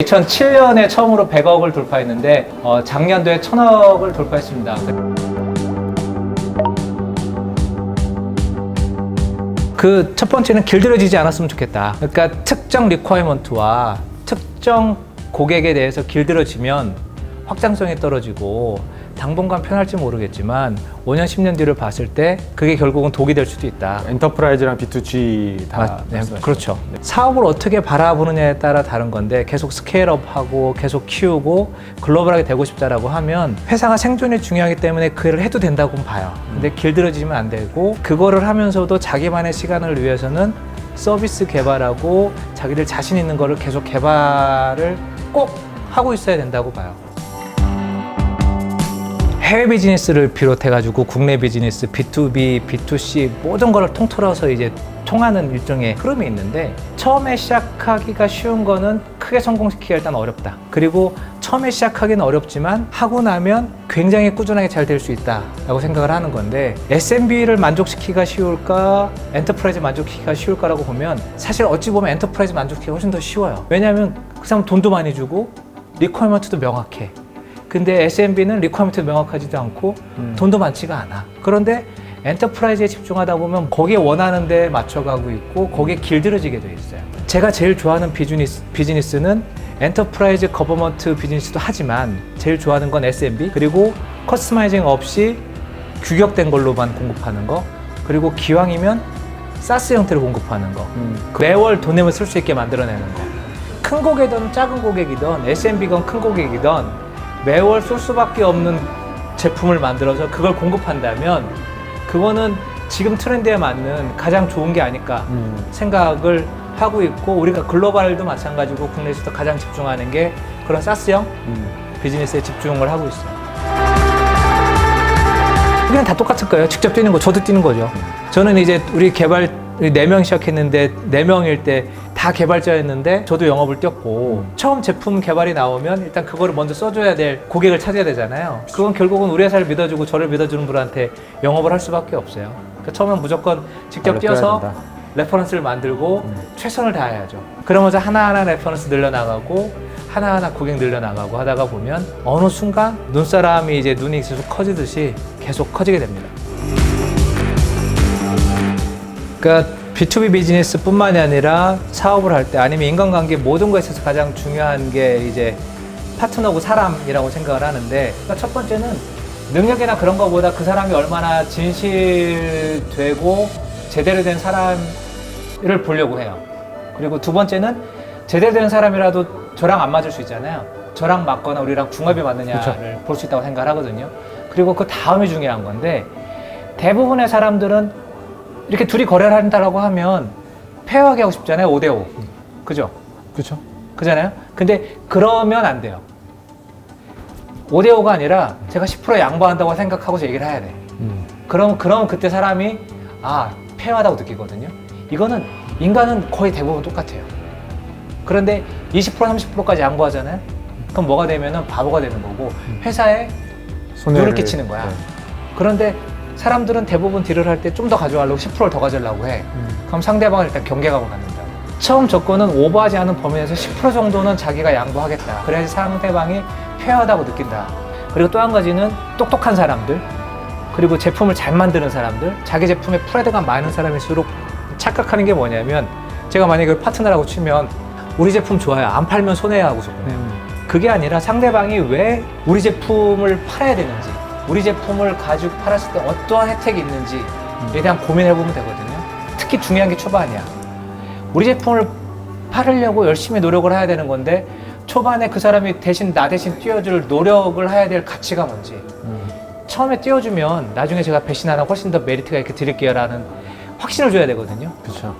2007년에 처음으로 100억을 돌파했는데 작년도에 1000억을 돌파했습니다. 그 첫 번째는 길들여지지 않았으면 좋겠다. 그러니까 특정 리퀘어먼트와 특정 고객에 대해서 길들여지면 확장성이 떨어지고 당분간 편할지 모르겠지만 5년, 10년 뒤를 봤을 때 그게 결국은 독이 될 수도 있다. 엔터프라이즈랑 B2G 다 네, 그렇죠. 사업을 어떻게 바라보느냐에 따라 다른 건데 계속 스케일업하고 계속 키우고 글로벌하게 되고 싶다라고 하면 회사가 생존이 중요하기 때문에 그 일을 해도 된다고는 봐요. 근데 길들여지면 안 되고 그거를 하면서도 자기만의 시간을 위해서는 서비스 개발하고 자기들 자신 있는 거를 계속 개발을 꼭 하고 있어야 된다고 봐요. 해외 비즈니스를 비롯해가지고 국내 비즈니스, B2B, B2C 모든 걸 통틀어서 이제 통하는 일종의 흐름이 있는데 처음에 시작하기가 쉬운 거는 크게 성공시키기가 일단 어렵다. 그리고 처음에 시작하기는 어렵지만 하고 나면 굉장히 꾸준하게 잘 될 수 있다라고 생각을 하는 건데 SMB를 만족시키기가 쉬울까? 엔터프라이즈 만족시키기가 쉬울까라고 보면 사실 어찌 보면 엔터프라이즈 만족시키기가 훨씬 더 쉬워요. 왜냐하면 그 사람 돈도 많이 주고 리퀘어먼트도 명확해. 근데 SMB는 리퀘어먼트 명확하지도 않고 돈도 많지가 않아. 그런데 엔터프라이즈에 집중하다 보면 거기에 원하는 데 맞춰가고 있고 거기에 길들여지게 돼 있어요. 제가 제일 좋아하는 비즈니스는 엔터프라이즈 거버먼트 비즈니스도 하지만 제일 좋아하는 건 SMB 그리고 커스터마이징 없이 규격된 걸로만 공급하는 거 그리고 기왕이면 사스 형태로 공급하는 거 매월 돈 내면 쓸 수 있게 만들어내는 거 큰 고객이든 작은 고객이든 SMB건 큰 고객이든 매월 쏠 수밖에 없는 제품을 만들어서 그걸 공급한다면 그거는 지금 트렌드에 맞는 가장 좋은 게 아닐까 생각을 하고 있고 우리가 글로벌도 마찬가지고 국내에서도 가장 집중하는 게 그런 사스형 비즈니스에 집중을 하고 있어요. 그냥 다 똑같을 거예요. 직접 뛰는 거 저도 뛰는 거죠. 저는 이제 우리 개발 4명 시작했는데 4명일 때 다 개발자였는데 저도 영업을 뛰었고 처음 제품 개발이 나오면 일단 그거를 먼저 써줘야 될 고객을 찾아야 되잖아요. 그건 결국은 우리 회사를 믿어주고 저를 믿어주는 분한테 영업을 할 수밖에 없어요. 그러니까 처음엔 무조건 직접 뛰어서 레퍼런스를 만들고 최선을 다해야죠. 그러면서 하나하나 레퍼런스 늘려나가고 하나하나 고객 늘려나가고 하다가 보면 어느 순간 눈사람이 이제 눈이 계속 커지듯이 계속 커지게 됩니다. 그러니까 B2B 비즈니스 뿐만이 아니라 사업을 할 때 아니면 인간관계 모든 것에 있어서 가장 중요한 게 이제 파트너고 사람이라고 생각을 하는데 그러니까 첫 번째는 능력이나 그런 거보다 그 사람이 얼마나 진실되고 제대로 된 사람을 보려고 해요. 그리고 두 번째는 제대로 된 사람이라도 저랑 안 맞을 수 있잖아요. 저랑 맞거나 우리랑 궁합이 맞느냐를 볼 수 있다고 생각을 하거든요. 그리고 그 다음이 중요한 건데 대부분의 사람들은 이렇게 둘이 거래를 한다라고 하면 페어하게 하고 싶잖아요. 5대5. 그죠? 그렇죠. 그잖아요. 근데 그러면 안 돼요. 5대5가 아니라 제가 10% 양보한다고 생각하고서 얘기를 해야 돼. 그럼 그때 사람이 페어하다고 느끼거든요. 이거는 인간은 거의 대부분 똑같아요. 그런데 20% 30%까지 양보하잖아요. 그럼 뭐가 되면은 바보가 되는 거고 회사에 눈을 끼치는 거야. 네. 그런데 사람들은 대부분 딜을 할 때 좀 더 가져가려고 10%를 더 가져가려고 해. 그럼 상대방을 일단 경계하고 갖는다. 처음 조건은 오버하지 않은 범위 내에서 10% 정도는 자기가 양보하겠다. 그래야지 상대방이 페어하다고 느낀다. 그리고 또 한 가지는 똑똑한 사람들, 그리고 제품을 잘 만드는 사람들, 자기 제품에 프라이드가 많은 사람일수록 착각하는 게 뭐냐면 제가 만약에 파트너라고 치면 우리 제품 좋아요. 안 팔면 손해야 하고서 그게 아니라 상대방이 왜 우리 제품을 팔아야 되는지 우리 제품을 가지고 팔았을 때 어떠한 혜택이 있는지에 대한 고민해보면 되거든요. 특히 중요한 게 초반이야. 우리 제품을 팔으려고 열심히 노력을 해야 되는 건데 초반에 그 사람이 나 대신 띄워줄 노력을 해야 될 가치가 뭔지 처음에 띄워주면 나중에 제가 배신 하나 훨씬 더 메리트가 있게 드릴게요 라는 확신을 줘야 되거든요. 그렇죠.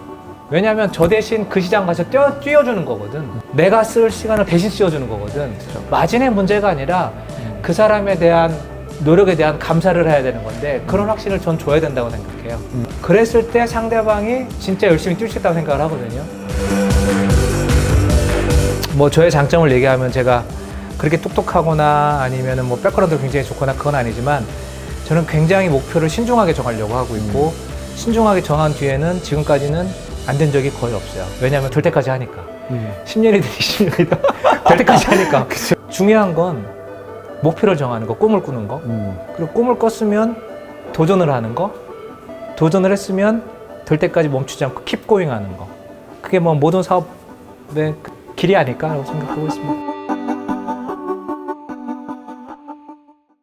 왜냐하면 저 대신 그 시장 가서 띄워주는 거거든. 내가 쓸 시간을 대신 씌워주는 거거든. 마진의 문제가 아니라 그 사람에 대한 노력에 대한 감사를 해야 되는 건데 그런 확신을 전 줘야 된다고 생각해요. 그랬을 때 상대방이 진짜 열심히 뛸 수 있다고 생각을 하거든요. 뭐 저의 장점을 얘기하면 제가 그렇게 똑똑하거나 아니면은 뭐 백그라운드가 굉장히 좋거나 그건 아니지만 저는 굉장히 목표를 신중하게 정하려고 하고 있고 신중하게 정한 뒤에는 지금까지는 안 된 적이 거의 없어요. 왜냐하면 될 때까지 하니까. 10년이든 20년이든 될 때까지 하니까. 중요한 건 목표를 정하는 거, 꿈을 꾸는 거. 그리고 꿈을 꿨으면 도전을 하는 거. 도전을 했으면 될 때까지 멈추지 않고 킵 고잉 하는 거. 그게 뭐 모든 사업의 길이 아닐까라고 생각하고 있습니다.